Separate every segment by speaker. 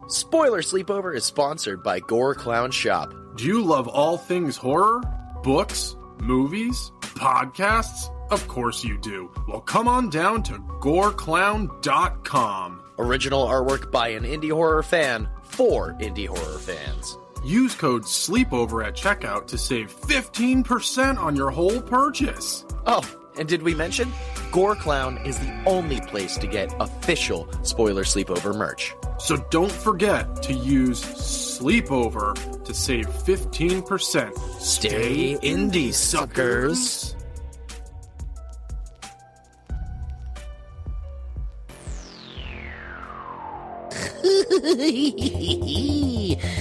Speaker 1: Spoiler Sleepover is sponsored by Gore Clown Shop.
Speaker 2: Do you love all things horror? Books? Movies? Podcasts? Of course you do. Well, come on down to goreclown.com.
Speaker 1: Original artwork by an indie horror fan for indie horror fans.
Speaker 2: Use code SLEEPOVER at checkout to save 15% on your whole purchase.
Speaker 1: Oh, and did we mention? Gore Clown is the only place to get official Spoiler Sleepover merch.
Speaker 2: So don't forget to use Sleepover to save 15%.
Speaker 1: Stay indie, suckers.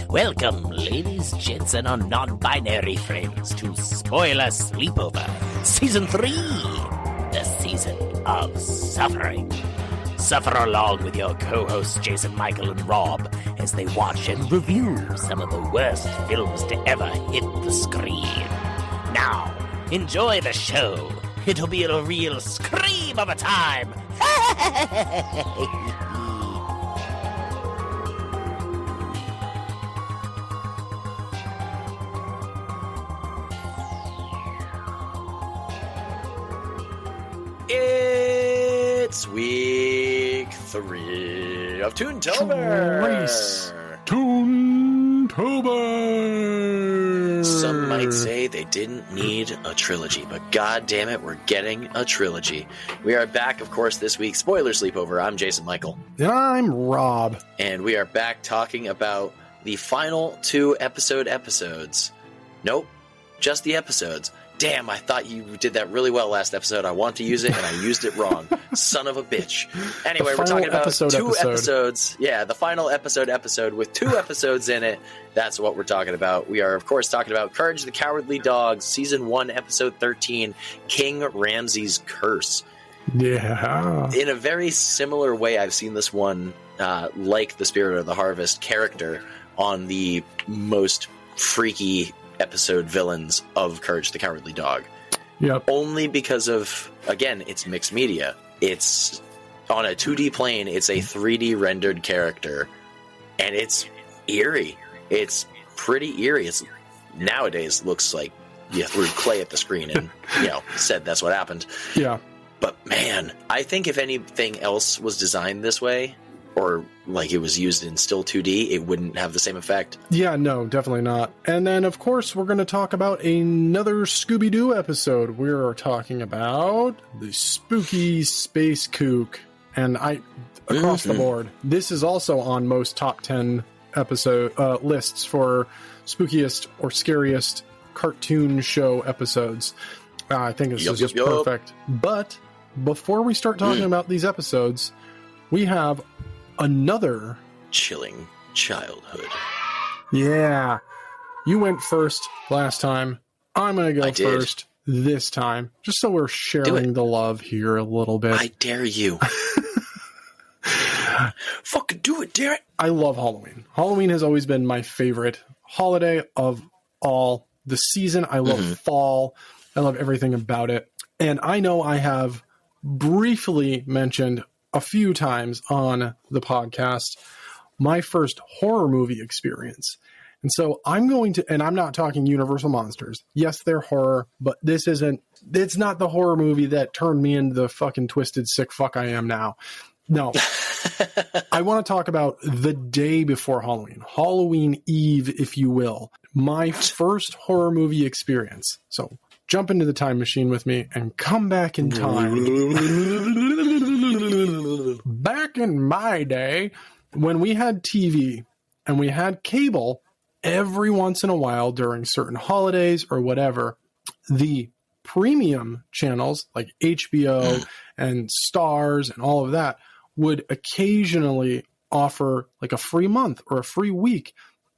Speaker 3: Welcome, ladies, gents, and our non-binary friends to Spoiler Sleepover, Season 3, the season of suffering. Suffer along with your co-hosts Jason, Michael, and Rob as they watch and review some of the worst films to ever hit the screen. Now, enjoy the show. It'll be a real scream of a time.
Speaker 1: It's week 3 of TOON-TOBER.
Speaker 2: TOON-TOBER.
Speaker 1: Some might say they didn't need a trilogy, but god damn it, we're getting a trilogy. We are back, of course, this week. Spoiler Sleepover. I'm Jason Michael.
Speaker 2: And I'm Rob.
Speaker 1: And we are back talking about the final 2 episodes. Nope, just the episodes. Damn, I thought you did that really well last episode. I want to use it, and I used it wrong. Son of a bitch. Anyway, we're talking about two episodes. Yeah, the final episode with 2 episodes in it. That's what we're talking about. We are, of course, talking about Courage the Cowardly Dog, Season 1, Episode 13, King Ramses' Curse.
Speaker 2: Yeah.
Speaker 1: In a very similar way, I've seen this one, like the Spirit of the Harvest character, on the most freaky episode villains of Courage the Cowardly Dog.
Speaker 2: Yep.
Speaker 1: Only because of, again, it's mixed media. It's on a 2D plane, it's a 3D rendered character, and it's eerie. It's pretty eerie. It's nowadays looks like you threw clay at the screen and, said that's what happened.
Speaker 2: Yeah.
Speaker 1: But man, I think if anything else was designed this way, or like it was used in still 2D, it wouldn't have the same effect.
Speaker 2: Yeah, no, definitely not. And then, of course, we're going to talk about another Scooby-Doo episode. We're talking about the spooky space kook. And across the board, this is also on most top 10 episode lists for spookiest or scariest cartoon show episodes. I think this is just perfect. But before we start talking about these episodes, we have another
Speaker 1: chilling childhood.
Speaker 2: Yeah. You went first last time. I'm going to go first this time, just so we're sharing the love here a little bit.
Speaker 1: I dare you. Fucking do it, dare it.
Speaker 2: I love Halloween. Halloween has always been my favorite holiday of all the season. I love fall. I love everything about it. And I know I have briefly mentioned a few times on the podcast my first horror movie experience. And so I'm going to, and I'm not talking Universal Monsters. Yes, they're horror, but it's not the horror movie that turned me into the fucking twisted sick fuck I am now. No. I want to talk about the day before Halloween, Halloween Eve, if you will, my first horror movie experience. So jump into the time machine with me and come back in time. Back in my day, when we had TV and we had cable, every once in a while during certain holidays or whatever, the premium channels like HBO and Stars and all of that would occasionally offer like a free month or a free week.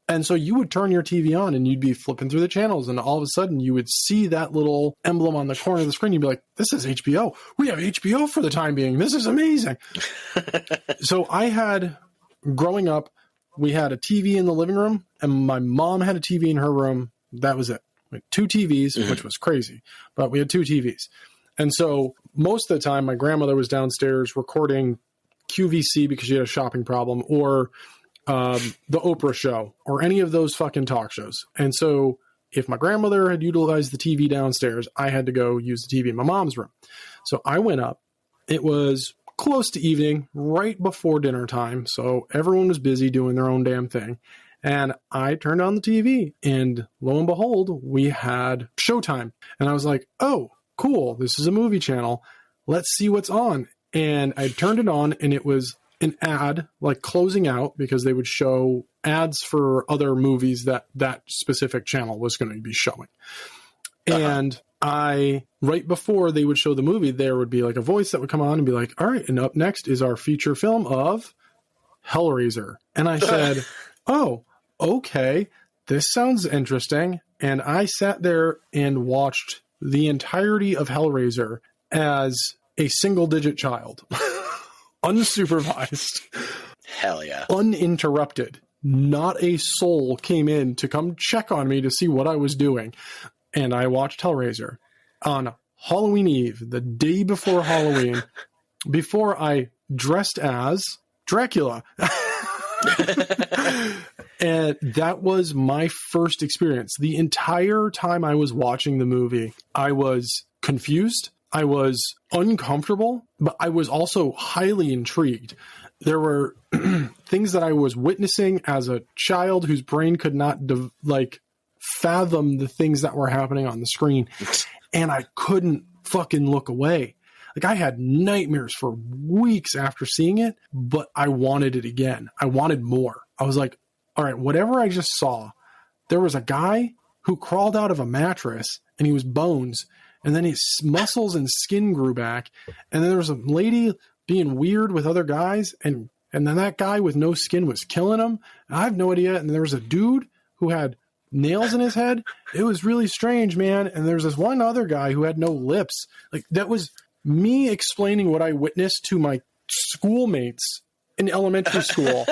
Speaker 2: And so you would turn your TV on and you'd be flipping through the channels, and all of a sudden you would see that little emblem on the corner of the screen. You'd be like, this is HBO. We have HBO for the time being. This is amazing. So growing up, we had a TV in the living room, and my mom had a TV in her room. That was it. We had 2 TVs, which was crazy, but we had 2 TVs. And so most of the time, my grandmother was downstairs recording QVC because she had a shopping problem, or the Oprah show or any of those fucking talk shows. And so if my grandmother had utilized the TV downstairs, I had to go use the TV in my mom's room. So I went up. It was close to evening, right before dinner time. So everyone was busy doing their own damn thing. And I turned on the TV, and lo and behold, we had Showtime. And I was like, oh, cool. This is a movie channel. Let's see what's on. And I turned it on, and it was an ad, like closing out, because they would show ads for other movies that that specific channel was going to be showing. And right before they would show the movie, there would be like a voice that would come on and be like, all right, and up next is our feature film of Hellraiser. And I said, oh, okay, this sounds interesting. And I sat there and watched the entirety of Hellraiser as a single-digit child, unsupervised.
Speaker 1: Hell yeah.
Speaker 2: Uninterrupted. Not a soul came in to come check on me to see what I was doing. And I watched Hellraiser on Halloween Eve, the day before Halloween, before I dressed as Dracula. And that was my first experience. The entire time I was watching the movie, I was confused. I was uncomfortable, but I was also highly intrigued. There were things that I was witnessing as a child whose brain could not fathom the things that were happening on the screen. And I couldn't fucking look away. Like, I had nightmares for weeks after seeing it, but I wanted it again. I wanted more. I was like, all right, whatever I just saw, there was a guy who crawled out of a mattress and he was bones, and then his muscles and skin grew back. And then there was a lady being weird with other guys, and then that guy with no skin was killing him. I have no idea. And there was a dude who had nails in his head. It was really strange, man. And there's this one other guy who had no lips. Like, that was me explaining what I witnessed to my schoolmates in elementary school.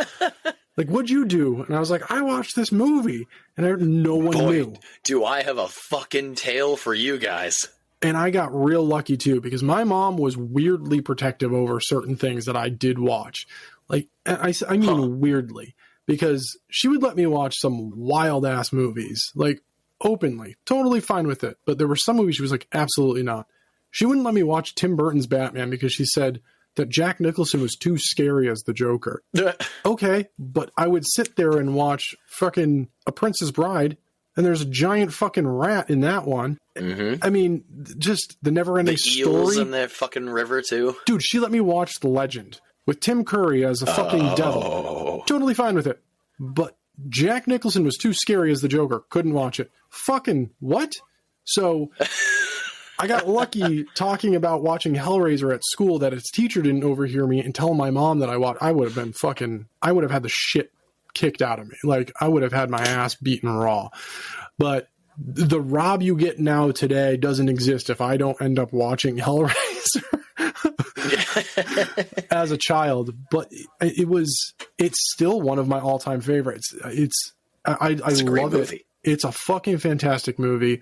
Speaker 2: Like, what'd you do? And I was like, I watched this movie, and no one knew.
Speaker 1: Do I have a fucking tale for you guys?
Speaker 2: And I got real lucky too, because my mom was weirdly protective over certain things that I did watch. Like, I mean, weirdly, because she would let me watch some wild ass movies, like, openly, totally fine with it. But there were some movies she was like, absolutely not. She wouldn't let me watch Tim Burton's Batman because she said that Jack Nicholson was too scary as the Joker. Okay, but I would sit there and watch fucking A Princess Bride, and there's a giant fucking rat in that one. Mm-hmm. I mean, just the never-ending story.
Speaker 1: The eels in that fucking river, too.
Speaker 2: Dude, she let me watch The Legend with Tim Curry as a fucking devil. Totally fine with it. But Jack Nicholson was too scary as the Joker. Couldn't watch it. Fucking what? So I got lucky talking about watching Hellraiser at school that its teacher didn't overhear me and tell my mom that I watched. I would have had the shit kicked out of me. Like, I would have had my ass beaten raw. But the Rob you get now today doesn't exist if I don't end up watching Hellraiser as a child. But it's still one of my all-time favorites. I love it. It's a fucking fantastic movie.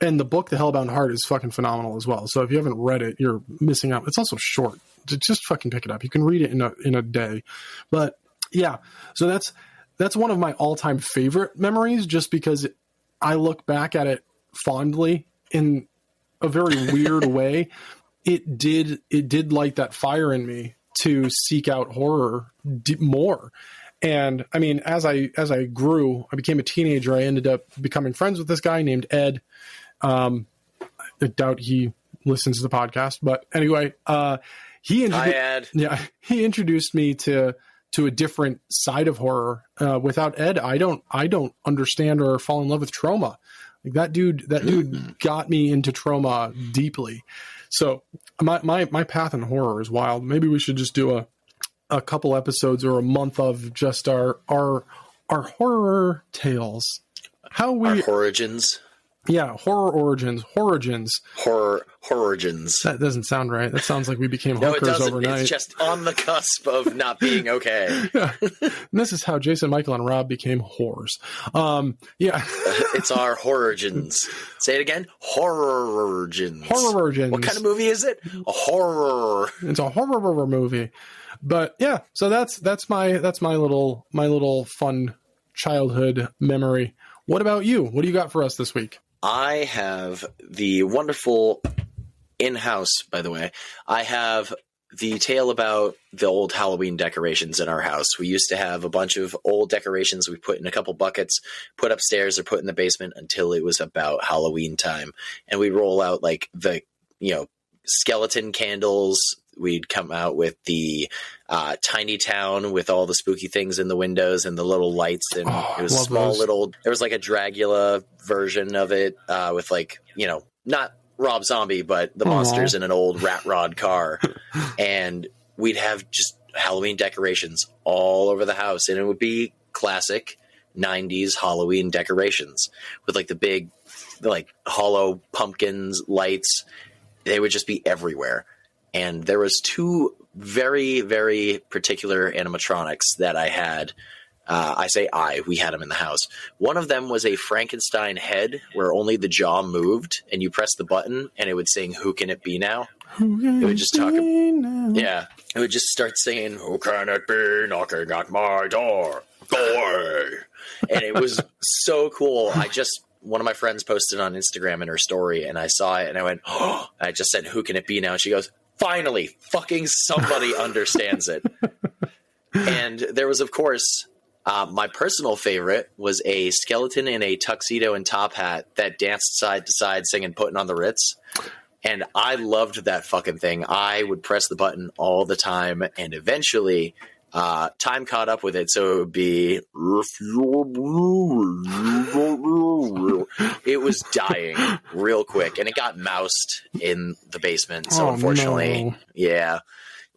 Speaker 2: And the book, The Hellbound Heart, is fucking phenomenal as well. So if you haven't read it, you're missing out. It's also short. Just fucking pick it up. You can read it in a day. But yeah, so that's one of my all-time favorite memories, just because I look back at it fondly in a very weird way. It did light that fire in me to seek out horror more. And I mean, as I grew, I became a teenager. I ended up becoming friends with this guy named Ed. I doubt he listens to the podcast, but anyway, he introduced me to a different side of horror. Without Ed, I don't understand or fall in love with trauma. Like, that dude got me into trauma deeply. So my path in horror is wild. Maybe we should just do a couple episodes or a month of just our horror tales. Our
Speaker 1: origins.
Speaker 2: Yeah, horror origins.
Speaker 1: Origins.
Speaker 2: That doesn't sound right. That sounds like we became hookers overnight.
Speaker 1: It's just on the cusp of not being okay.
Speaker 2: Yeah. And this is how Jason, Michael, and Rob became whores. Yeah.
Speaker 1: It's our origins. Say it again. Horror-origins.
Speaker 2: Horror-origins.
Speaker 1: What kind of movie is it? A horror.
Speaker 2: It's a horror movie. But yeah, so that's my little fun childhood memory. What about you? What do you got for us this week?
Speaker 1: I have the wonderful in-house, by the way. I have the tale about the old Halloween decorations in our house. We used to have a bunch of old decorations we put in a couple buckets, put upstairs or put in the basement until it was about Halloween time. And we'd roll out like the, skeleton candles. We'd come out with the tiny town with all the spooky things in the windows and the little lights. And it was small little, there was like a Dracula version of it with like, not Rob Zombie, but the monsters in an old rat rod car. And we'd have just Halloween decorations all over the house. And it would be classic 90s Halloween decorations with like the big, like hollow pumpkins, lights. They would just be everywhere. And there was two very, very particular animatronics that I had. We had them in the house. One of them was a Frankenstein head where only the jaw moved and you press the button and it would sing, "Who Can It Be Now?" It would just talk. Yeah. It would just start singing, "Who can it be knocking at my door? Boy." And it was so cool. One of my friends posted on Instagram in her story and I saw it and I went, "Oh," I just said, "Who can it be now?" And she goes, "Finally, fucking somebody understands it." And there was, of course, my personal favorite was a skeleton in a tuxedo and top hat that danced side to side singing "Putting on the Ritz." And I loved that fucking thing. I would press the button all the time. And eventually time caught up with it. So it would be, "If you're blue, it was dying real quick. And it got moused in the basement. So unfortunately, yeah,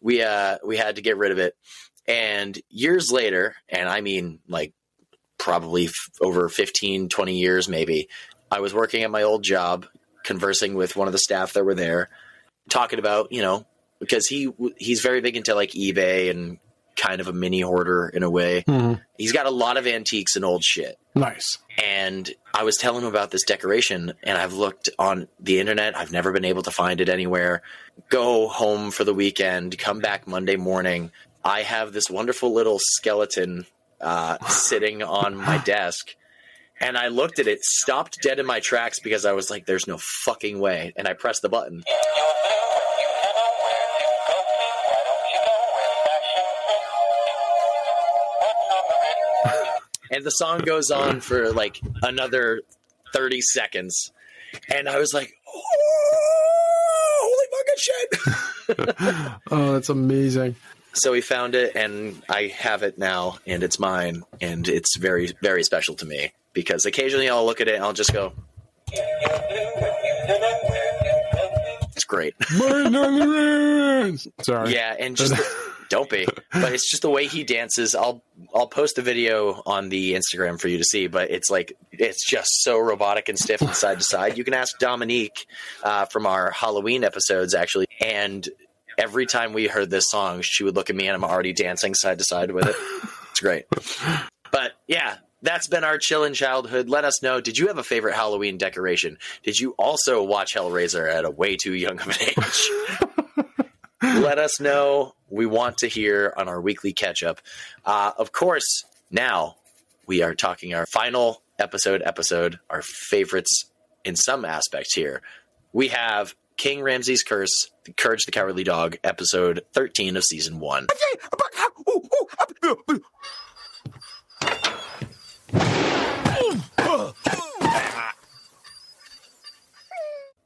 Speaker 1: we had to get rid of it. And years later, and I mean like probably over 15, 20 years maybe, I was working at my old job, conversing with one of the staff that were there, talking about, because he's very big into like eBay and kind of a mini hoarder in a way. Mm-hmm. He's got a lot of antiques and old shit.
Speaker 2: Nice.
Speaker 1: And I was telling him about this decoration and I've looked on the internet. I've never been able to find it anywhere. Go home for the weekend, come back Monday morning. I have this wonderful little skeleton sitting on my desk. And I looked at it, stopped dead in my tracks because I was like, "There's no fucking way." And I pressed the button. And the song goes on for like another 30 seconds. And I was like, "Oh, holy fucking shit."
Speaker 2: Oh, that's amazing.
Speaker 1: So we found it and I have it now and it's mine. And it's very, very special to me because occasionally I'll look at it and I'll just go, it's great.
Speaker 2: Sorry.
Speaker 1: Yeah. And just don't be, but it's just the way he dances. I'll post a video on the Instagram for you to see, but it's like, it's just so robotic and stiff and side to side. You can ask Dominique from our Halloween episodes actually. And every time we heard this song, she would look at me and I'm already dancing side to side with it. It's great. But yeah, that's been our chillin' childhood. Let us know. Did you have a favorite Halloween decoration? Did you also watch Hellraiser at a way too young of an age? Let us know. We want to hear on our weekly catch up. Of course, now we are talking our final episode, our favorites in some aspects here. We have King Ramses' Curse, The Courage the Cowardly Dog, episode 13 of season 1.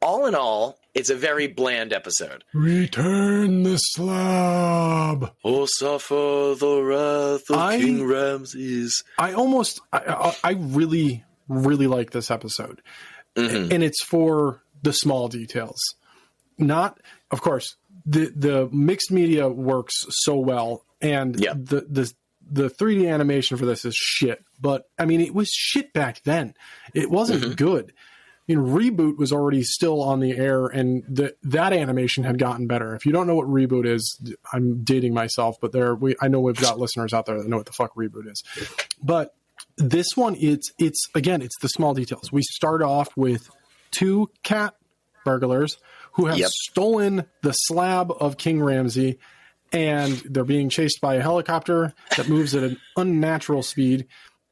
Speaker 1: All in all, it's a very bland episode.
Speaker 2: Return the slab.
Speaker 1: Oh, suffer the wrath of King Ramses.
Speaker 2: I really, really like this episode. Mm-hmm. And it's for the small details. Not, of course, the mixed media works so well, and the 3D animation for this is shit. But I mean, it was shit back then. It wasn't good. Reboot was already still on the air, and that animation had gotten better. If you don't know what Reboot is, I'm dating myself, but I know we've got listeners out there that know what the fuck Reboot is. But this one, it's the small details. We start off with 2 cat burglars who have stolen the slab of King Ramsay and they're being chased by a helicopter that moves at an unnatural speed.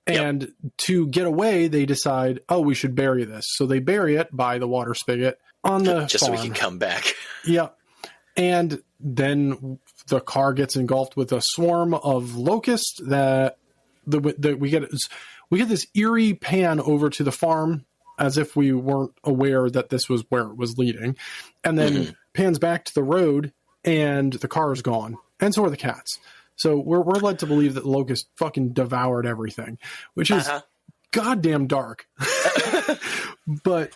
Speaker 2: And to get away, they decide, oh, we should bury this. So they bury it by the water spigot on the
Speaker 1: just
Speaker 2: farm.
Speaker 1: so we can come back.
Speaker 2: Yeah. And then the car gets engulfed with a swarm of locusts that we get this eerie pan over to the farm as if we weren't aware that this was where it was leading. And then pans back to the road and the car is gone. And so are the cats. So we're led to believe that the locust fucking devoured everything, which is goddamn dark. But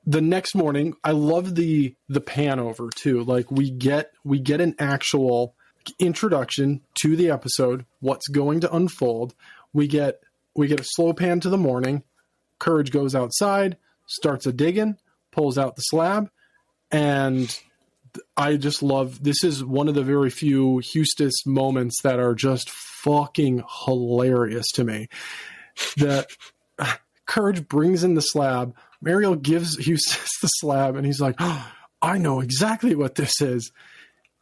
Speaker 2: the next morning, I love the pan over too. Like we get an actual introduction to the episode, what's going to unfold. We get a slow pan to the morning. Courage goes outside, starts a digging, pulls out the slab, and I just love, this is one of the very few Eustace moments that are just fucking hilarious to me. That Courage brings in the slab, Mariel gives Eustace the slab, and he's like, oh, I know exactly what this is.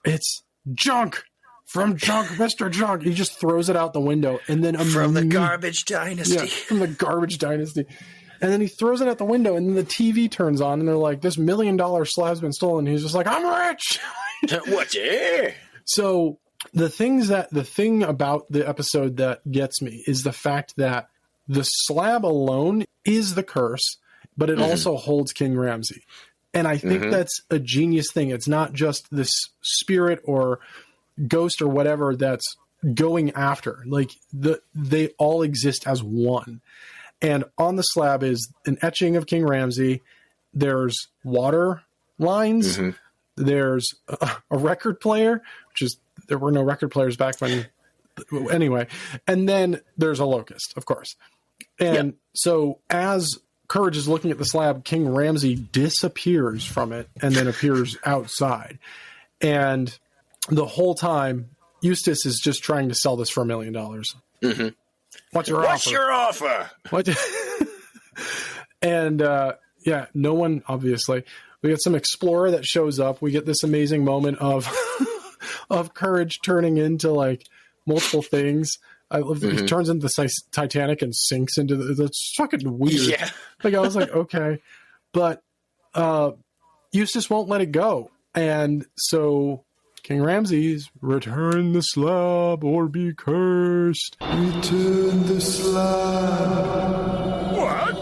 Speaker 2: It's junk from Junk, Mr. Junk. He just throws it out the window, and then
Speaker 1: from the Garbage Dynasty.
Speaker 2: Yeah, from the Garbage Dynasty. And then he throws it out the window, and then the TV turns on, and they're like, this $1 million slab's been stolen. He's just like, I'm rich.
Speaker 1: What?
Speaker 2: So the thing about the episode that gets me is the fact that the slab alone is the curse, but it also holds King Ramsay. And I think that's a genius thing. It's not just this spirit or ghost or whatever that's going after. Like they all exist as one. And on the slab is an etching of King Ramsay. There's water lines. There's a record player, which is, there were no record players back when. Anyway, and then there's a locust, of course. And so as Courage is looking at the slab, King Ramsay disappears from it and then appears outside. And the whole time, Eustace is just trying to sell this for $1 million. What's your offer? What? And no one, obviously. We get some explorer that shows up. We get this amazing moment of of Courage turning into like multiple things. I love that he turns into the Titanic and sinks into that's fucking weird.
Speaker 1: Yeah.
Speaker 2: Like I was like, okay. But Eustace won't let it go. And so King Ramses, return the slab or be cursed. Return the slab.
Speaker 1: What?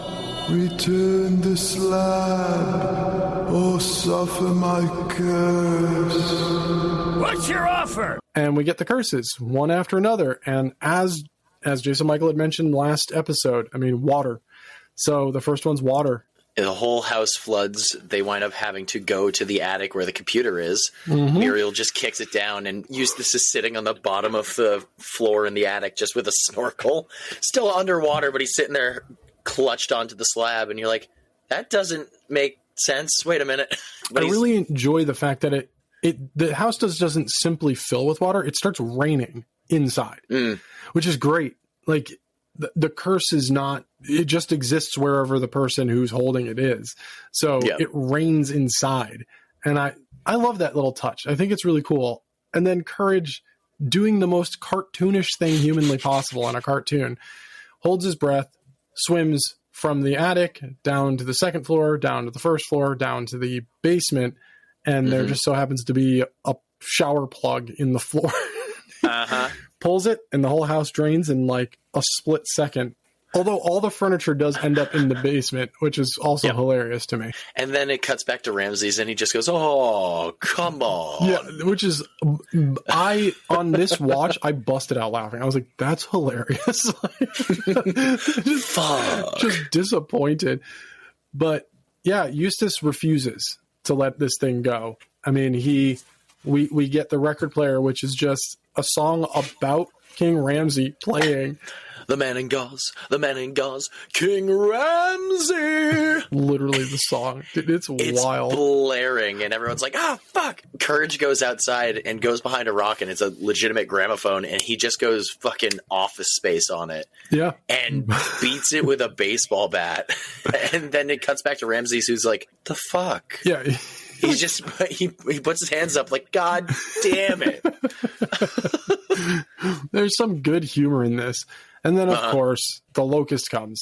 Speaker 2: Return the slab or suffer my curse.
Speaker 3: What's your offer?
Speaker 2: And we get the curses one after another. And as Jason Michael had mentioned last episode, I mean, water. So the first one's water.
Speaker 1: The whole house floods. They wind up having to go to the attic where the computer is. Muriel just kicks it down, and Eustace is sitting on the bottom of the floor in the attic just with a snorkel. Still underwater, but he's sitting there clutched onto the slab, and you're like, that doesn't make sense. Wait a minute. But
Speaker 2: I really enjoy the fact that the house doesn't simply fill with water. It starts raining inside, which is great. Like the curse is not, it just exists wherever the person who's holding it is. So it rains inside. And I love that little touch. I think it's really cool. And then Courage doing the most cartoonish thing humanly possible in a cartoon, holds his breath, swims from the attic down to the second floor, down to the first floor, down to the basement. And there just so happens to be a shower plug in the floor. Pulls it, and the whole house drains in like a split second. Although all the furniture does end up in the basement, which is also hilarious to me.
Speaker 1: And then it cuts back to Ramses, and he just goes, oh, come on.
Speaker 2: Yeah, which is, on this watch, I busted out laughing. I was like, that's hilarious. Just disappointed. But yeah, Eustace refuses to let this thing go. I mean, we get the record player, which is just a song about King Ramsay playing.
Speaker 1: The man in gauze, King Ramsay.
Speaker 2: Literally the song. It's wild.
Speaker 1: It's blaring, and everyone's like, ah, fuck. Courage goes outside and goes behind a rock, and it's a legitimate gramophone, and he just goes fucking Office Space on it.
Speaker 2: Yeah.
Speaker 1: And beats it with a baseball bat. And then it cuts back to Ramses, who's like, the fuck?
Speaker 2: Yeah.
Speaker 1: He's just he puts his hands up like, God damn it.
Speaker 2: There's some good humor in this. And then, of course, the locust comes.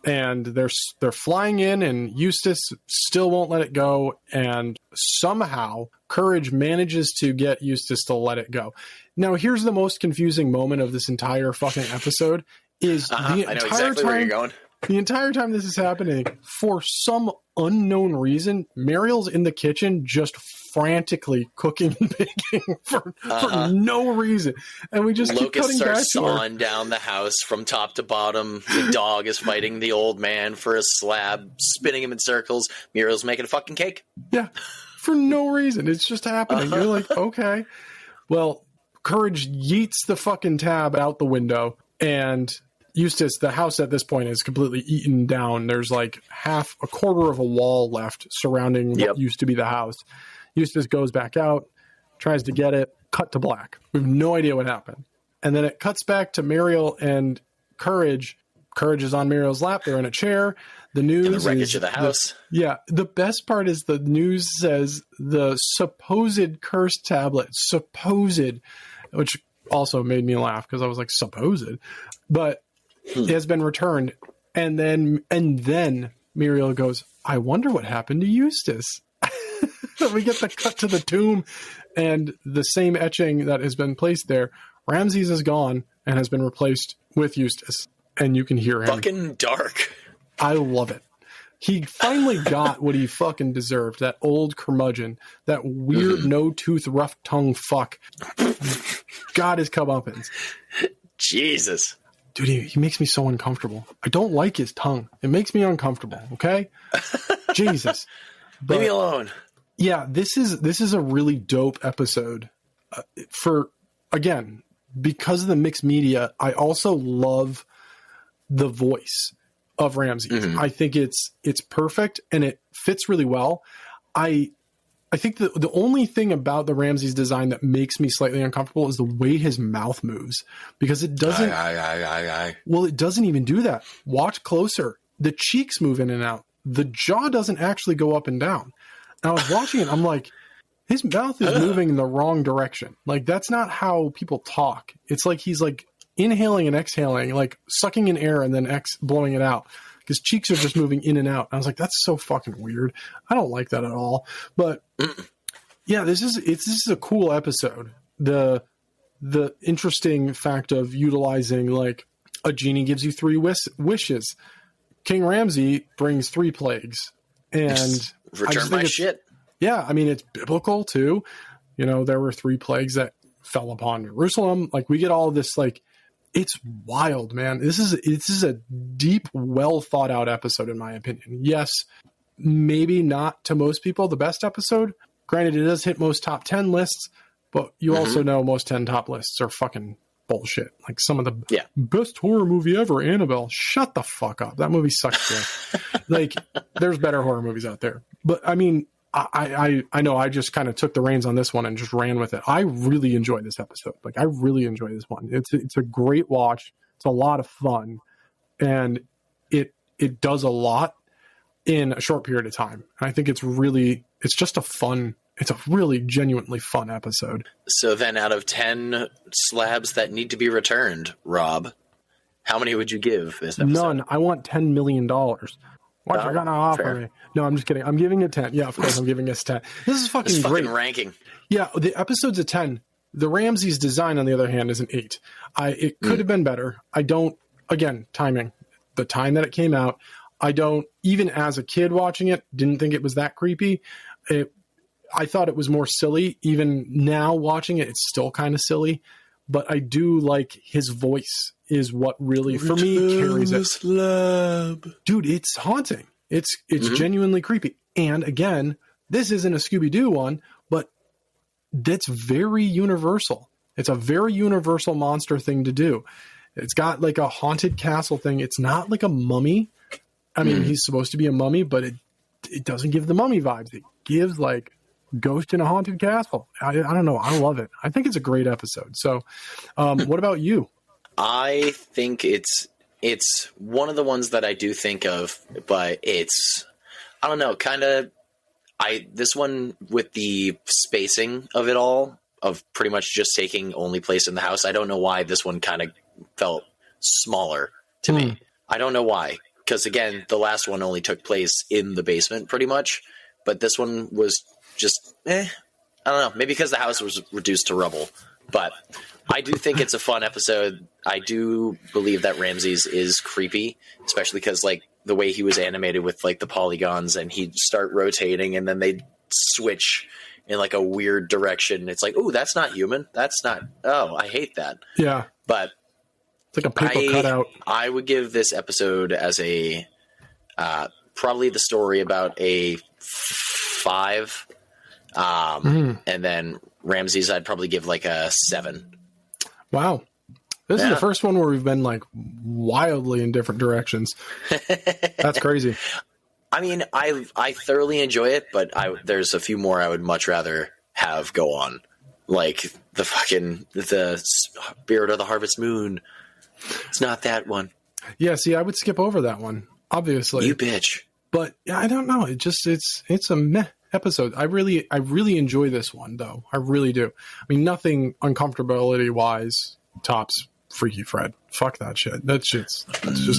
Speaker 2: And they're flying in, and Eustace still won't let it go. And somehow, Courage manages to get Eustace to let it go. Now, here's the most confusing moment of this entire fucking episode: is the
Speaker 1: I know
Speaker 2: entire
Speaker 1: exactly
Speaker 2: time
Speaker 1: where you're going.
Speaker 2: the entire time this is happening, for some unknown reason, Mariel's in the kitchen just frantically cooking and baking for no reason. And we just keep cutting
Speaker 1: Locust
Speaker 2: back
Speaker 1: starts
Speaker 2: to her.
Speaker 1: sawing down the house from top to bottom. The dog is fighting the old man for a slab, spinning him in circles. Muriel's making a fucking cake.
Speaker 2: Yeah, for no reason. It's just happening. You're like, okay. Well, Courage yeets the fucking tab out the window, and Eustace, the house at this point is completely eaten down. There's like a quarter of a wall left surrounding what used to be the house. Eustace goes back out, tries to get it, cut to black. We have no idea what happened. And then it cuts back to Mariel and Courage. Courage is on Mariel's lap. They're in a chair. The news
Speaker 1: The wreckage of the house.
Speaker 2: The best part is the news says the supposed cursed tablet, which also made me laugh because I was like, supposed. But it has been returned. And then Muriel goes, I wonder what happened to Eustace. We get the cut to the tomb, and the same etching that has been placed there. Ramses is gone and has been replaced with Eustace. And you can hear him.
Speaker 1: Fucking dark.
Speaker 2: I love it. He finally got what he fucking deserved. That old curmudgeon. That weird no-tooth, rough-tongued fuck. Got his comeuppance.
Speaker 1: Jesus.
Speaker 2: Dude, he makes me so uncomfortable. I don't like his tongue. It makes me uncomfortable, okay? Jesus.
Speaker 1: Leave me alone.
Speaker 2: Yeah, this is a really dope episode. Again, because of the mixed media, I also love the voice of Ramses. I think it's perfect, and it fits really well. I think the only thing about the Ramses design that makes me slightly uncomfortable is the way his mouth moves, because it doesn't. Well, it doesn't even do that. Watch closer. The cheeks move in and out. The jaw doesn't actually go up and down. And I was watching it. I'm like, his mouth is moving in the wrong direction. Like, that's not how people talk. It's like he's like inhaling and exhaling, like sucking in air and then blowing it out. His cheeks are just moving in and out. I was like, that's so fucking weird. I don't like that at all. But yeah, this is a cool episode. The interesting fact of utilizing, like, a genie gives you 3 wishes. King Ramsay brings 3 plagues. And
Speaker 1: return my shit.
Speaker 2: Yeah, I mean, it's biblical too. You know, there were 3 plagues that fell upon Jerusalem. Like, we get all of this, like, it's wild, man. This is a deep, well thought out episode, in my opinion. Yes, maybe not to most people the best episode. Granted, it does hit most top 10 lists, but you also know most 10 top lists are fucking bullshit. Like, some of the best horror movie ever, Annabelle. Shut the fuck up. That movie sucks dick. Like, there's better horror movies out there. But I mean, I know I just kind of took the reins on this one and just ran with it. I really enjoyed this episode. Like, I really enjoy this one. It's a great watch. It's a lot of fun, and it does a lot in a short period of time. And I think it's a really genuinely fun episode.
Speaker 1: So then, out of 10 slabs that need to be returned, Rob, how many would you give this episode?
Speaker 2: None. I want $10 million. What you gonna offer
Speaker 1: fair.
Speaker 2: me? No, I'm just kidding. I'm giving it 10. Yeah, of course I'm giving us 10. This is fucking great.
Speaker 1: Ranking.
Speaker 2: Yeah, the episode's a 10. The Ramses design, on the other hand, is an 8. It could have been better. Again, timing. The time that it came out, even as a kid watching it, didn't think it was that creepy. I thought it was more silly. Even now watching it, it's still kind of silly. But I do like his voice is what really, for me, carries it.
Speaker 1: Slab.
Speaker 2: Dude, it's haunting. It's genuinely creepy. And again, this isn't a Scooby-Doo one, but that's very universal. It's a very universal monster thing to do. It's got like a haunted castle thing. It's not like a mummy. I mean, he's supposed to be a mummy, but it doesn't give the mummy vibes. It gives like ghost in a haunted castle. I don't know. I love it. I think it's a great episode. So what about you?
Speaker 1: I think it's one of the ones that I do think of, but it's, I don't know, kind of, This one, with the spacing of it all, of pretty much just taking only place in the house, I don't know why this one kind of felt smaller to me. I don't know why. Because, again, the last one only took place in the basement, pretty much. But this one was just, I don't know. Maybe because the house was reduced to rubble. But I do think it's a fun episode. I do believe that Ramses is creepy, especially because, like, the way he was animated with, like, the polygons, and he'd start rotating, and then they'd switch in, like, a weird direction. It's like, ooh, that's not human. That's not, oh, I hate that.
Speaker 2: Yeah.
Speaker 1: But
Speaker 2: it's like a paper cutout.
Speaker 1: I would give this episode as a probably the story about a 5, and then Ramses I'd probably give like a 7.
Speaker 2: Wow, this is the first one where we've been like wildly in different directions. That's crazy.
Speaker 1: I mean, I thoroughly enjoy it, but there's a few more I would much rather have go on, like the Spirit of the Harvest Moon. It's not that one. Yeah,
Speaker 2: see, I would skip over that one, obviously.
Speaker 1: You bitch.
Speaker 2: But I don't know. It's a meh episode. I really enjoy this one, though. I really do. I mean, nothing uncomfortability wise tops Freaky Fred. Fuck that shit. That's just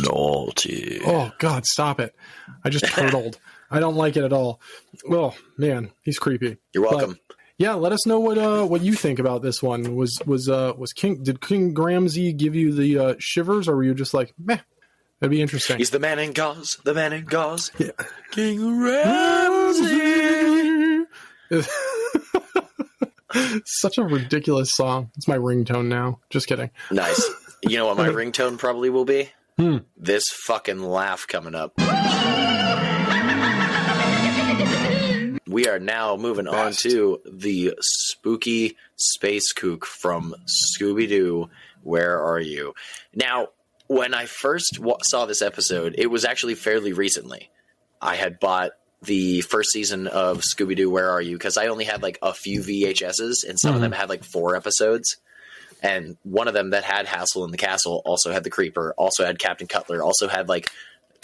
Speaker 1: naughty.
Speaker 2: Oh God, stop it! I just turtled. I don't like it at all. Oh man, he's creepy.
Speaker 1: You're welcome.
Speaker 2: But, yeah, let us know what you think about this one. Did King Ramsey give you the shivers, or were you just like, meh? That'd be interesting.
Speaker 1: He's the man in gauze. The man in gauze.
Speaker 2: Yeah.
Speaker 1: King Ramsey.
Speaker 2: Such a ridiculous song. It's my ringtone now. Just kidding.
Speaker 1: Nice. You know what my ringtone probably will be? This fucking laugh coming up. We are now moving on to the spooky space kook from Scooby-Doo. Where are you? Now, when I first saw this episode, it was actually fairly recently. I had bought the first season of Scooby-Doo, Where Are You? Because I only had like a few VHSs, and some of them had like 4 episodes. And one of them that had Hassel in the Castle also had the Creeper, also had Captain Cutler, also had like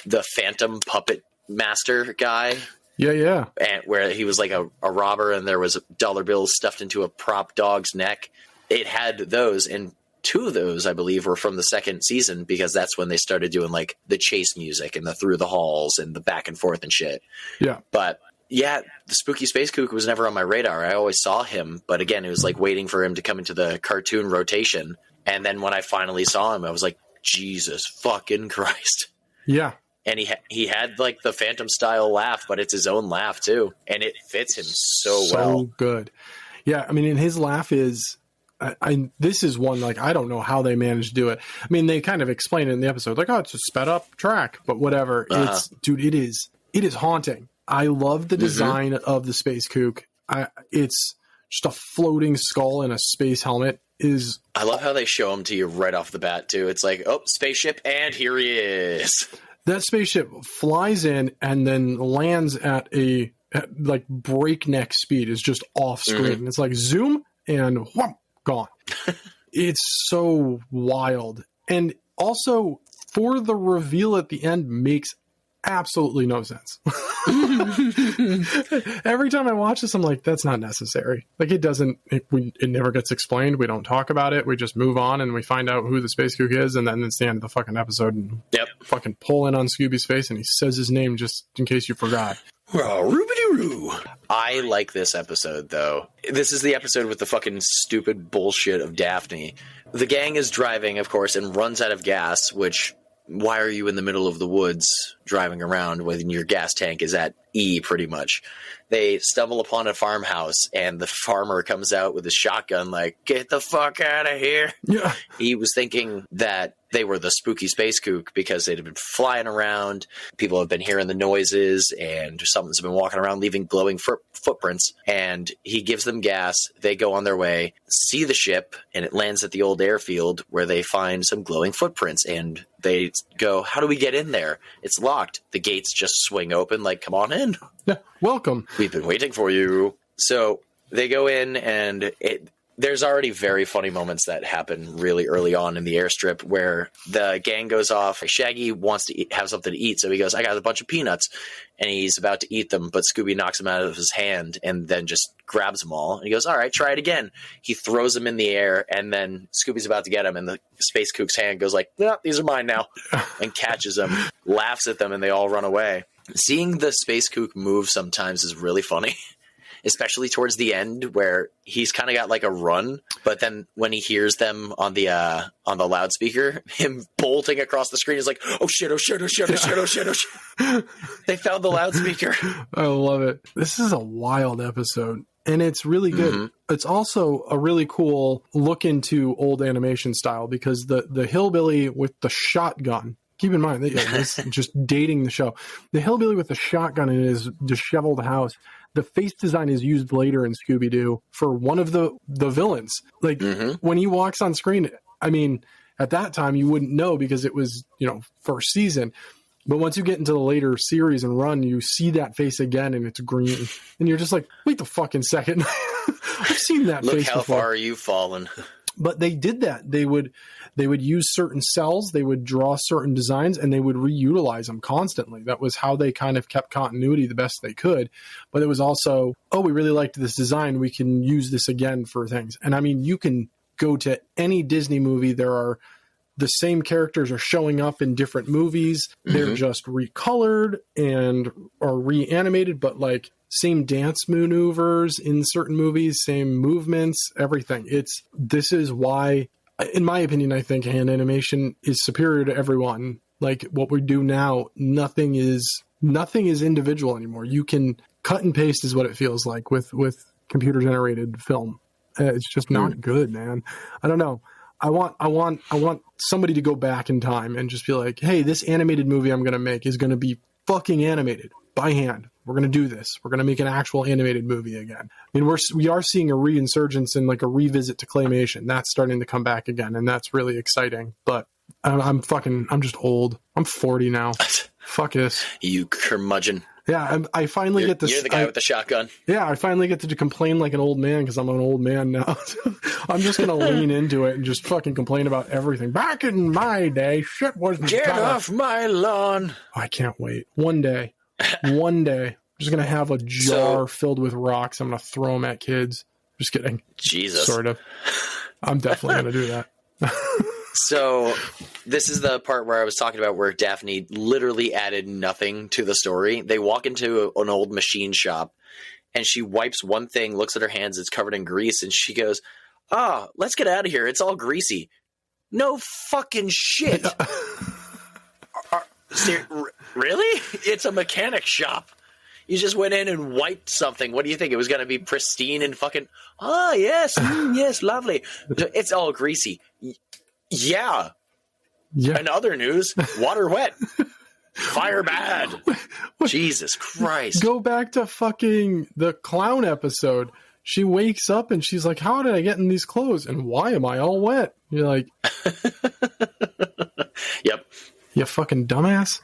Speaker 1: the Phantom Puppet Master guy.
Speaker 2: Yeah.
Speaker 1: And where he was like a robber, and there was dollar bills stuffed into a prop dog's neck. It had those, and 2 of those, I believe, were from the second season, because that's when they started doing like the chase music and the through the halls and the back and forth and shit.
Speaker 2: Yeah.
Speaker 1: But yeah, the spooky space kook was never on my radar. I always saw him, but again, it was like waiting for him to come into the cartoon rotation. And then when I finally saw him, I was like, Jesus fucking Christ.
Speaker 2: Yeah.
Speaker 1: And he had like the Phantom style laugh, but it's his own laugh too, and it fits him so well. So
Speaker 2: good. Yeah, I mean, and his laugh is. This is one, like, I don't know how they managed to do it. I mean, they kind of explain it in the episode, like, oh, it's a sped up track, but whatever. It is haunting. I love the design of the space kook. It's just a floating skull in a space helmet.
Speaker 1: I love how they show him to you right off the bat too. It's like, oh, spaceship, and here he is.
Speaker 2: That spaceship flies in and then lands at like breakneck speed. Is just off screen. It's like zoom and whoop, gone. It's so wild. And also, for the reveal at the end, makes absolutely no sense. Every time I watch this, I'm like, that's not necessary. Like, it never gets explained. We don't talk about it. We just move on and we find out who the space kook is, and then it's the end of the fucking episode, and fucking pull in on Scooby's face and he says his name just in case you forgot.
Speaker 1: Roo-ba-doo-roo. I like this episode, though. This is the episode with the fucking stupid bullshit of Daphne. The gang is driving, of course, and runs out of gas, which, why are you in the middle of the woods driving around when your gas tank is at E, pretty much? They stumble upon a farmhouse, and the farmer comes out with his shotgun like, get the fuck out of here.
Speaker 2: Yeah.
Speaker 1: He was thinking that they were the spooky space kook because they'd been flying around. People have been hearing the noises, and something's been walking around leaving glowing footprints. And he gives them gas. They go on their way, see the ship, and it lands at the old airfield where they find some glowing footprints. And they go, how do we get in there? It's locked. The gates just swing open like, come on in.
Speaker 2: Yeah, welcome.
Speaker 1: We've been waiting for you. So they go in, and There's already very funny moments that happen really early on in the airstrip where the gang goes off. Shaggy wants to have something to eat, so he goes, I got a bunch of peanuts, and he's about to eat them, but Scooby knocks them out of his hand and then just grabs them all. And he goes, all right, try it again. He throws them in the air, and then Scooby's about to get them, and the Space Kook's hand goes like, no, these are mine now, and catches them, laughs at them, and they all run away. Seeing the Space Kook move sometimes is really funny. Especially towards the end where he's kind of got like a run, but then when he hears them on the loudspeaker, him bolting across the screen is like, oh shit, oh shit, oh shit, oh shit, oh shit, oh shit. They found the loudspeaker. I
Speaker 2: love it. This is a wild episode, and it's really good. Mm-hmm. It's also a really cool look into old animation style because the hillbilly with the shotgun, keep in mind that this is just dating the show. The hillbilly with the shotgun in his disheveled house, the face design is used later in Scooby-Doo for one of the villains. Like when he walks on screen, I mean, at that time you wouldn't know because it was, first season. But once you get into the later series and run, you see that face again and it's green. And you're just like, wait the fucking second. I've seen that face before.
Speaker 1: Look how far you've fallen.
Speaker 2: But they did that. They would use certain cells, they would draw certain designs, and they would reutilize them constantly. That was how they kind of kept continuity the best they could. But it was also, we really liked this design. We can use this again for things. And I mean, you can go to any Disney movie. The same characters are showing up in different movies. Mm-hmm. They're just recolored and are reanimated, but like same dance maneuvers in certain movies, same movements, everything. This is why, in my opinion, I think hand animation is superior to everyone. Like what we do now, nothing is individual anymore. You can cut and paste is what it feels like with computer generated film. It's just not good, man. I don't know. I want somebody to go back in time and just be like, hey, this animated movie I'm going to make is going to be fucking animated by hand. We're going to do this. We're going to make an actual animated movie again. I mean, we are seeing a reinsurgence and like a revisit to claymation. That's starting to come back again, and that's really exciting. But I'm just old. I'm 40 now. Fuck this.
Speaker 1: You curmudgeon.
Speaker 2: Yeah, I finally get this.
Speaker 1: You're the guy with the shotgun.
Speaker 2: Yeah, I finally get to complain like an old man because I'm an old man now. I'm just going to lean into it and just fucking complain about everything. Back in my day, shit wasn't...
Speaker 1: Get off my lawn.
Speaker 2: I can't wait. One day, I'm just going to have a jar filled with rocks. I'm going to throw them at kids. Just kidding.
Speaker 1: Jesus.
Speaker 2: Sort of. I'm definitely going to do that.
Speaker 1: So this is the part where I was talking about where Daphne literally added nothing to the story. They walk into an old machine shop and she wipes one thing, looks at her hands, it's covered in grease, and she goes, let's get out of here. It's all greasy. No fucking shit. Really? It's a mechanic shop. You just went in and wiped something. What do you think? It was going to be pristine and fucking, yes, yes, lovely. It's all greasy. Yeah. In other news, water wet. Fire bad. Jesus Christ.
Speaker 2: Go back to fucking the clown episode. She wakes up and she's like, how did I get in these clothes? And why am I all wet? You're like,
Speaker 1: yep.
Speaker 2: You fucking dumbass.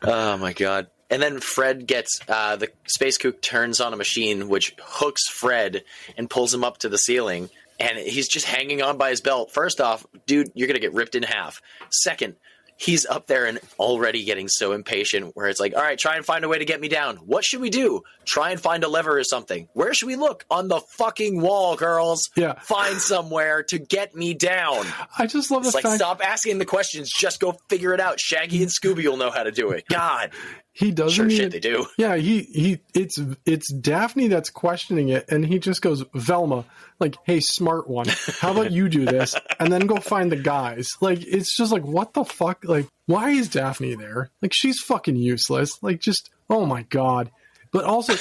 Speaker 1: Oh my God. And then Fred gets, the Space Kook turns on a machine which hooks Fred and pulls him up to the ceiling. And he's just hanging on by his belt. First off, dude, you're going to get ripped in half. Second, he's up there and already getting so impatient where it's like, all right, try and find a way to get me down. What should we do? Try and find a lever or something. Where should we look? On the fucking wall, girls.
Speaker 2: Yeah.
Speaker 1: Find somewhere to get me down.
Speaker 2: I just love the fact...
Speaker 1: stop asking the questions. Just go figure it out. Shaggy and Scooby will know how to do it. God.
Speaker 2: He doesn't
Speaker 1: shit they do.
Speaker 2: Yeah, it's Daphne that's questioning it, and he just goes, Velma, like, hey, smart one, how about you do this, and then go find the guys. Like, it's just like, what the fuck? Like, why is Daphne there? Like, she's fucking useless. Like, just, oh my God. But also,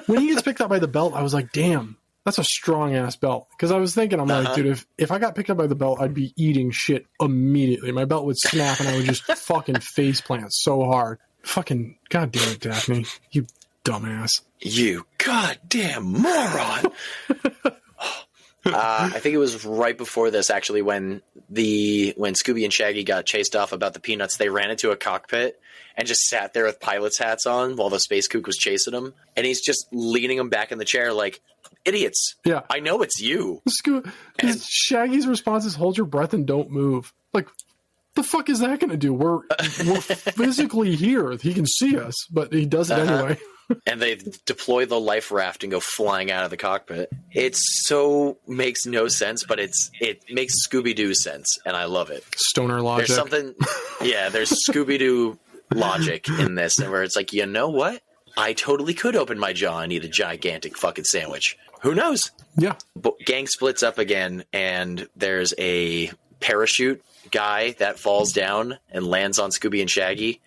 Speaker 2: when he gets picked up by the belt, I was like, damn, that's a strong ass belt. Because I was thinking, I'm like, dude, if I got picked up by the belt, I'd be eating shit immediately. My belt would snap, and I would just fucking faceplant so hard. Fucking goddamn it, Daphne, you dumbass.
Speaker 1: You goddamn moron. I think it was right before this, actually, when Scooby and Shaggy got chased off about the peanuts, they ran into a cockpit and just sat there with pilot's hats on while the Space Kook was chasing them. And he's just leaning them back in the chair like, idiots.
Speaker 2: Yeah.
Speaker 1: I know it's you.
Speaker 2: Shaggy's response is, hold your breath and don't move. Like, the fuck is that going to do? We're physically here. He can see us, but he does it anyway.
Speaker 1: And they deploy the life raft and go flying out of the cockpit. It so makes no sense, but it makes Scooby-Doo sense, and I love it.
Speaker 2: Stoner logic.
Speaker 1: There's something, there's Scooby-Doo logic in this, and where it's like, you know what? I totally could open my jaw and eat a gigantic fucking sandwich. Who knows?
Speaker 2: Yeah.
Speaker 1: Gang splits up again, and there's a parachute guy that falls down and lands on Scooby and Shaggy.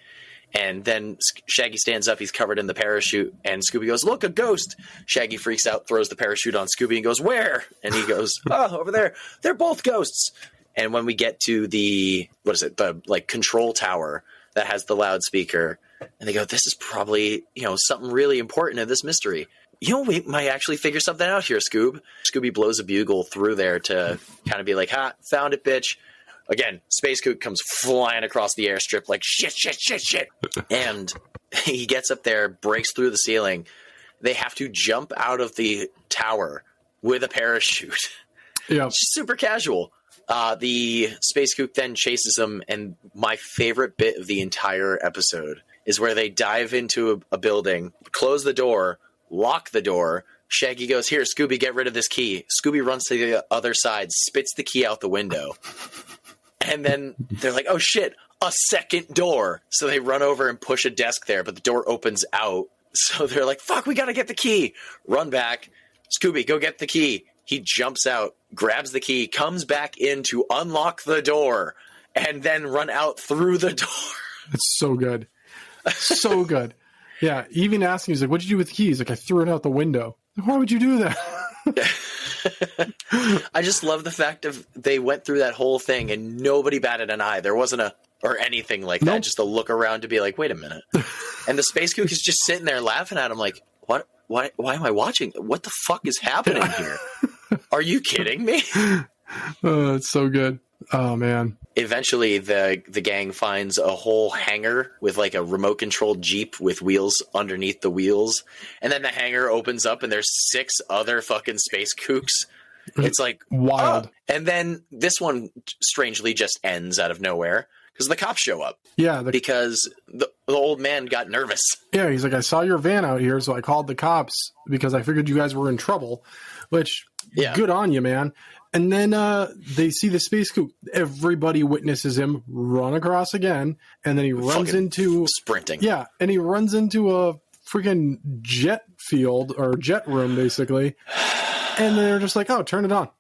Speaker 1: And then Shaggy stands up, he's covered in the parachute, and Scooby goes, look, a ghost! Shaggy freaks out, throws the parachute on Scooby and goes, where? And he goes, oh, over there. They're both ghosts! And when we get to the control tower that has the loudspeaker, and they go, this is probably, something really important in this mystery. We might actually figure something out here, Scoob. Scooby blows a bugle through there to kind of be like, ha, found it, bitch. Again, Space Kook comes flying across the airstrip like, shit. And he gets up there, breaks through the ceiling. They have to jump out of the tower with a parachute.
Speaker 2: Yeah.
Speaker 1: Super casual. The Space Kook then chases them, and my favorite bit of the entire episode is where they dive into a building, close the door, lock the door. Shaggy goes, here, Scooby, get rid of this key. Scooby runs to the other side, spits the key out the window. And then they're like, oh shit, a second door. So they run over and push a desk there, but the door opens out. So they're like, fuck, we gotta get the key. Run back. Scooby, go get the key. He jumps out, grabs the key, comes back in to unlock the door, and then run out through the door.
Speaker 2: It's so good. So good. Yeah, even asking, he's like, what'd you do with the key? He's like, I threw it out the window. Why would you do that?
Speaker 1: I just love the fact of they went through that whole thing and nobody batted an eye. There wasn't or anything like that. Just a look around to be like, wait a minute. And the Space Kook is just sitting there laughing at him like, what? Why am I watching? What the fuck is happening here? Are you kidding me?
Speaker 2: Oh, it's so good. Oh, man.
Speaker 1: Eventually, the gang finds a whole hangar with like a remote controlled Jeep with wheels underneath the wheels. And then the hangar opens up and there's 6 other fucking Space Kooks. It's like
Speaker 2: wild.
Speaker 1: Oh. And then this one strangely just ends out of nowhere because the cops show up.
Speaker 2: Yeah.
Speaker 1: Because the old man got nervous.
Speaker 2: Yeah. He's like, I saw your van out here, so I called the cops because I figured you guys were in trouble, which good on you, man. And then they see the Space Kook. Everybody witnesses him run across again, and then he runs into
Speaker 1: sprinting.
Speaker 2: Yeah, and he runs into a freaking jet field or jet room, basically. And they're just like, "Oh, turn it on."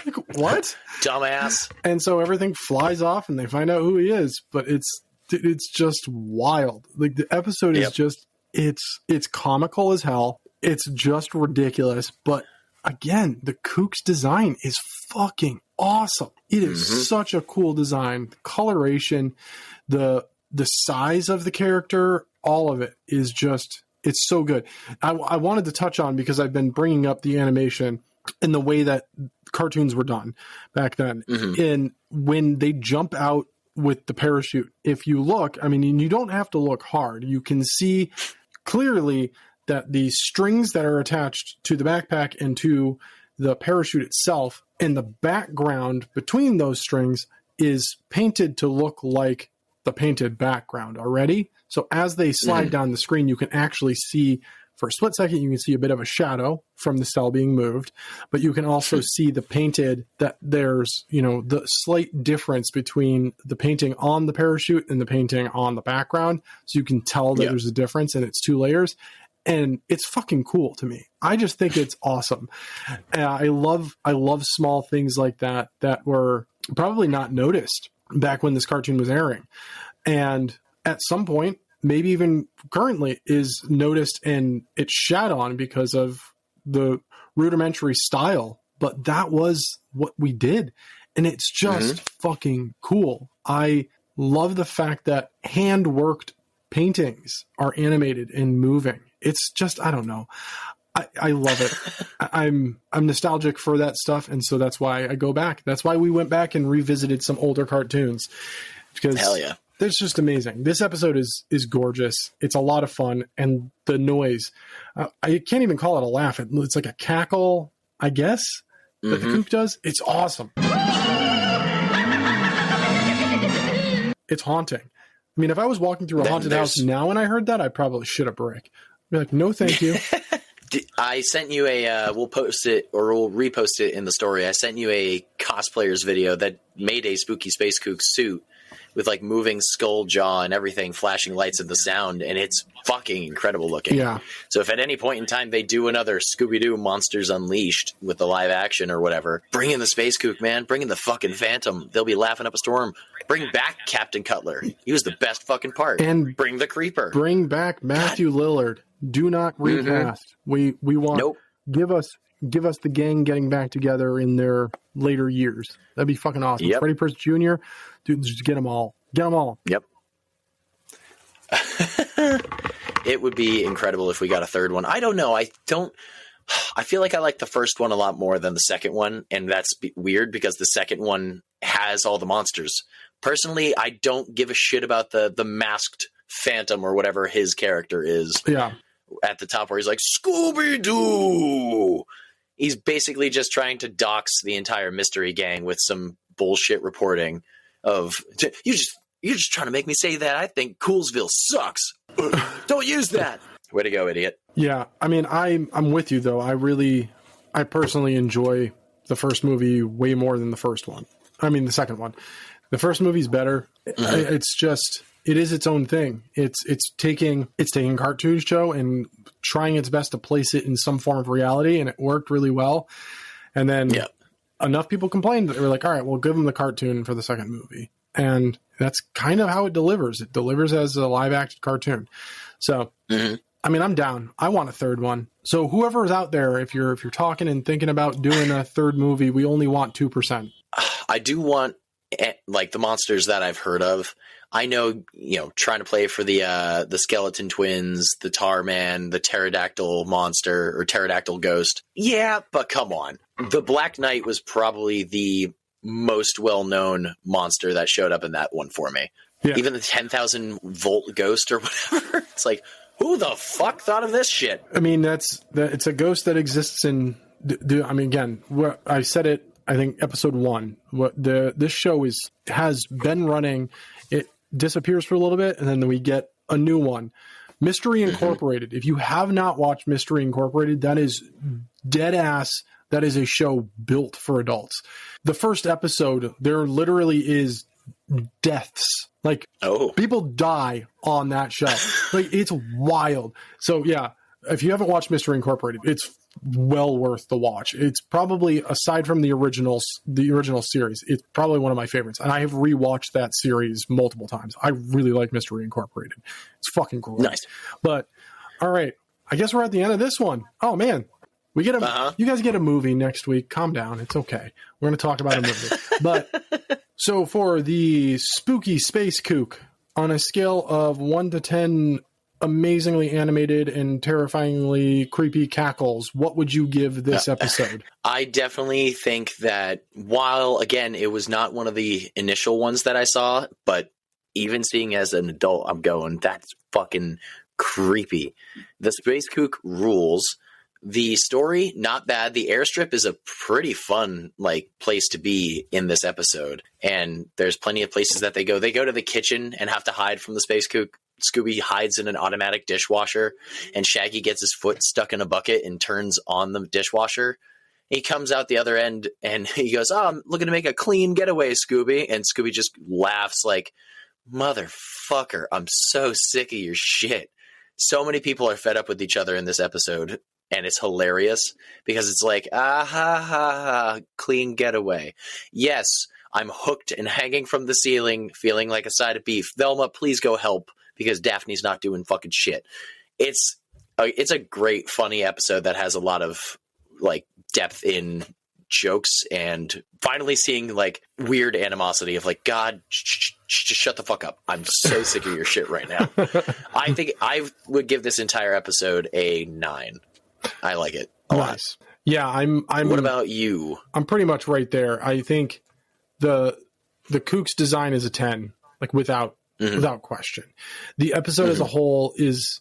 Speaker 2: Like, what?
Speaker 1: Dumbass.
Speaker 2: And so everything flies off, and they find out who he is. But it's just wild. Like the episode is just it's comical as hell. It's just ridiculous, but. Again, the Kook's design is fucking awesome. It is such a cool design. The coloration, the size of the character, all of it is just, it's so good. I wanted to touch on, because I've been bringing up the animation and the way that cartoons were done back then. And when they jump out with the parachute, if you look, I mean, you don't have to look hard. You can see clearly that the strings that are attached to the backpack and to the parachute itself, and the background between those strings is painted to look like the painted background already. So as they slide down the screen, you can actually see, for a split second, you can see a bit of a shadow from the cell being moved, but you can also see the painted, that there's, the slight difference between the painting on the parachute and the painting on the background. So you can tell that there's a difference, and it's 2 layers. And it's fucking cool to me. I just think it's awesome. I love small things like that were probably not noticed back when this cartoon was airing. And at some point, maybe even currently, is noticed and it's shat on because of the rudimentary style. But that was what we did. And it's just fucking cool. I love the fact that hand-worked paintings are animated and moving. It's just, I don't know. I love it. I'm nostalgic for that stuff, and so that's why I go back. That's why we went back and revisited some older cartoons, because
Speaker 1: hell yeah,
Speaker 2: It's just amazing. This episode is gorgeous. It's a lot of fun, and the noise, I can't even call it a laugh. It's like a cackle, I guess, that the Kook does. It's awesome. It's haunting. I mean, if I was walking through a haunted house now and I heard that, I'd probably shit a brick. I'd be like, no, thank you.
Speaker 1: I sent you we'll post it or we'll repost it in the story. I sent you a cosplayer's video that made a spooky Space Kook suit with like moving skull jaw and everything, flashing lights and the sound, and it's fucking incredible looking.
Speaker 2: Yeah.
Speaker 1: So if at any point in time they do another Scooby-Doo Monsters Unleashed with the live action or whatever, bring in the Space Kook, man. Bring in the fucking Phantom. They'll be laughing up a storm. Bring back Captain Cutler. He was the best fucking part. And bring the Creeper.
Speaker 2: Bring back Matthew Lillard. Do not recast. We want.
Speaker 1: Nope.
Speaker 2: Give us the gang getting back together in their later years. That'd be fucking awesome.
Speaker 1: Yep.
Speaker 2: Freddie Prinze Jr. Dude, just get them all. Get them all.
Speaker 1: Yep. It would be incredible if we got a third one. I don't know. I feel like I like the first one a lot more than the second one, and that's weird because the second one has all the monsters. Personally, I don't give a shit about the masked Phantom or whatever his character is.
Speaker 2: Yeah. At
Speaker 1: the top where he's like, Scooby-Doo! He's basically just trying to dox the entire mystery gang with some bullshit reporting of, you're just trying to make me say that I think Coolsville sucks. Don't use that. Way to go, idiot.
Speaker 2: Yeah. I mean, I'm with you though. I personally enjoy the first movie way more than the first one. I mean, the second one. The first movie's better. It is its own thing. It's taking a cartoon show and trying its best to place it in some form of reality, and it worked really well. And then enough people complained that they were like, all right, we'll give them the cartoon for the second movie. And that's kind of how it delivers. It delivers as a live-action cartoon. So, I mean, I'm down. I want a third one. So whoever is out there, if you're talking and thinking about doing a third movie, we only want 2%.
Speaker 1: I do want, like, the monsters that I've heard of. I know, trying to play for the Skeleton Twins, the Tar Man, the Pterodactyl monster or Pterodactyl ghost. Yeah, but come on. The Black Knight was probably the most well-known monster that showed up in that one for me. Yeah. Even the 10,000 volt ghost or whatever. It's like, who the fuck thought of this shit?
Speaker 2: I mean, it's a ghost that exists in. I mean, again, I said it. I think episode 1. This show has been running. It disappears for a little bit, and then we get a new one. Mystery Incorporated. If you have not watched Mystery Incorporated, that is dead ass. That is a show built for adults. The first episode, there literally is deaths. Like, people die on that show. Like, it's wild. So, yeah, if you haven't watched Mystery Incorporated, it's well worth the watch. It's probably, aside from the original series, it's probably one of my favorites. And I have rewatched that series multiple times. I really like Mystery Incorporated. It's fucking great.
Speaker 1: Nice.
Speaker 2: But, all right, I guess we're at the end of this one. Oh, man. We get you guys get a movie next week. Calm down. It's okay. We're going to talk about a movie. But so for the spooky Space Kook, on a scale of 1 to 10 amazingly animated and terrifyingly creepy cackles, what would you give this episode?
Speaker 1: I definitely think that while, again, it was not one of the initial ones that I saw, but even seeing as an adult, I'm going, that's fucking creepy. The Space Kook rules. The story, not bad. The airstrip is a pretty fun, place to be in this episode. And there's plenty of places that they go. They go to the kitchen and have to hide from the Space Kook. Scooby hides in an automatic dishwasher, and Shaggy gets his foot stuck in a bucket and turns on the dishwasher. He comes out the other end and he goes, I'm looking to make a clean getaway, Scooby. And Scooby just laughs like, motherfucker, I'm so sick of your shit. So many people are fed up with each other in this episode. And it's hilarious because it's like, clean getaway. Yes, I'm hooked and hanging from the ceiling, feeling like a side of beef. Velma, please go help because Daphne's not doing fucking shit. It's a great, funny episode that has a lot of depth in jokes and finally seeing weird animosity of God, just shut the fuck up. I'm so sick of your shit right now. I think I would give this entire episode a 9. I like it a lot.
Speaker 2: Yeah, I'm.
Speaker 1: What about you?
Speaker 2: I'm pretty much right there. I think the Kook's design is a 10, without without question. The episode as a whole is,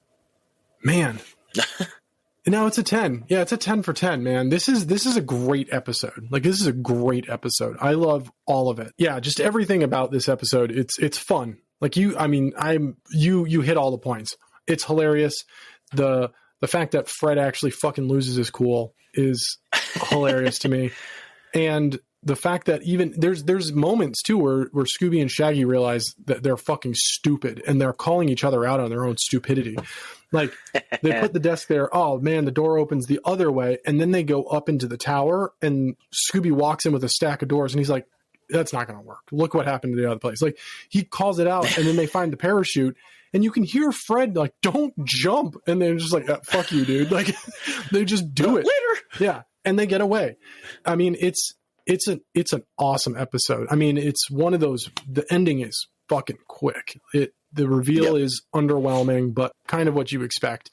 Speaker 2: man. Now it's a 10. Yeah, it's a 10 for 10, man. This is a great episode. Like, this is a great episode. I love all of it. Yeah, just everything about this episode. It's fun. Like, you hit all the points. It's hilarious. The fact that Fred actually fucking loses his cool is hilarious to me. And the fact that even there's moments too where Scooby and Shaggy realize that they're fucking stupid and they're calling each other out on their own stupidity. Like, they put the desk there. Oh man, the door opens the other way, and then they go up into the tower, and Scooby walks in with a stack of doors, and he's like, "That's not going to work. Look what happened to the other place." Like, he calls it out, and then they find the parachute, and you can hear Fred like, "Don't jump," and they're just like, "Fuck you, dude!" Like, they just do it
Speaker 1: later.
Speaker 2: Yeah, and they get away. I mean, it's an awesome episode. I mean, it's one of those. The ending is fucking quick. The reveal is underwhelming, but kind of what you expect.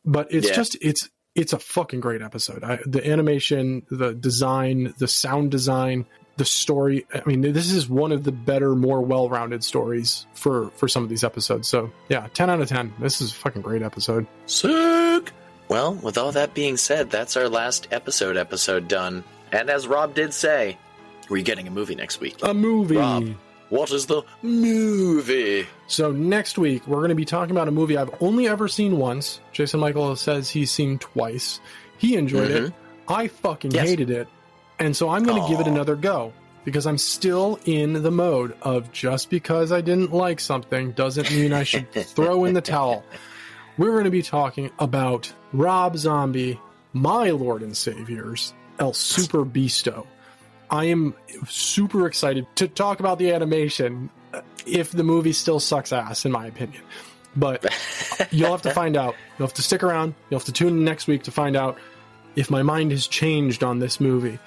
Speaker 2: But it's just it's a fucking great episode. The animation, the design, the sound design, the story. I mean, this is one of the better, more well-rounded stories for some of these episodes. So yeah, 10 out of 10. This is a fucking great episode.
Speaker 1: Sick. Well, with all that being said, that's our last episode done. And as Rob did say, we're getting a movie next week.
Speaker 2: A movie.
Speaker 1: Rob, what is the movie?
Speaker 2: So next week, we're going to be talking about a movie I've only ever seen once. Jason Michael says he's seen twice. He enjoyed it. I fucking hated it. And so I'm going to give it another go because I'm still in the mode of just because I didn't like something doesn't mean I should throw in the towel. We're going to be talking about Rob Zombie, my Lord and Savior's El Super Beasto. I am super excited to talk about the animation if the movie still sucks ass, in my opinion. But you'll have to find out. You'll have to stick around. You'll have to tune in next week to find out if my mind has changed on this movie.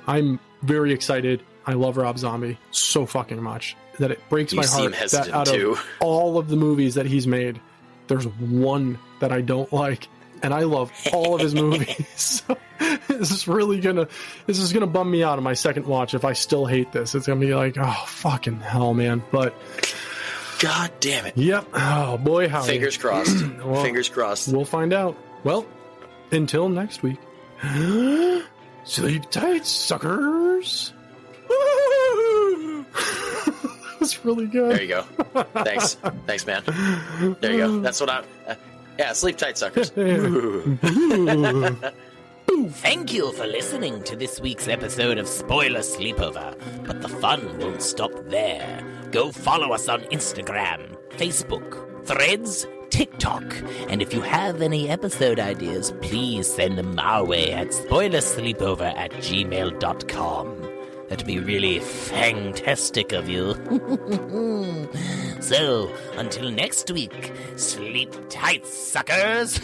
Speaker 2: I'm very excited. I love Rob Zombie so fucking much that it breaks my heart that out of all of the movies that he's made, there's one that I don't like. And I love all of his movies. So this is gonna bum me out on my second watch if I still hate this. It's gonna be like, oh fucking hell, man. But
Speaker 1: God damn it.
Speaker 2: Yep. Oh boy, how
Speaker 1: fingers crossed.
Speaker 2: Well,
Speaker 1: fingers crossed.
Speaker 2: We'll find out. Well, until next week. Sleep tight, suckers. That's really good.
Speaker 1: There you go. Thanks, man. There you go. That's what I'm. Yeah, sleep tight, suckers.
Speaker 3: Thank you for listening to this week's episode of Spoiler Sleepover, but the fun won't stop there. Go follow us on Instagram, Facebook, Threads, TikTok, and if you have any episode ideas, please send them our way at spoilersleepover@gmail.com. That'd be really fantastic of you. So, until next week, sleep tight, suckers!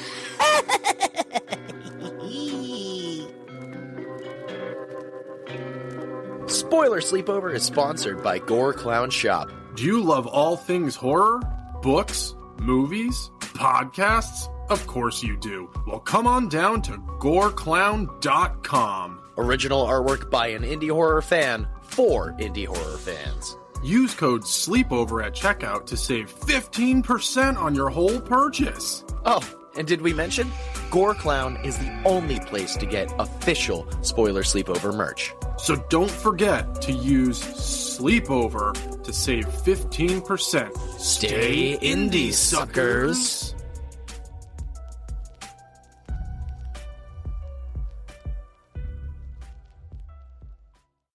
Speaker 1: Spoiler Sleepover is sponsored by Gore Clown Shop.
Speaker 2: Do you love all things horror? Books? Movies? Podcasts? Of course you do. Well, come on down to goreclown.com.
Speaker 1: Original artwork by an indie horror fan for indie horror fans.
Speaker 2: Use code SLEEPOVER at checkout to save 15% on your whole purchase.
Speaker 1: Oh, and did we mention? Gore Clown is the only place to get official Spoiler Sleepover merch.
Speaker 2: So don't forget to use Sleepover to save 15%.
Speaker 1: Stay indie, suckers!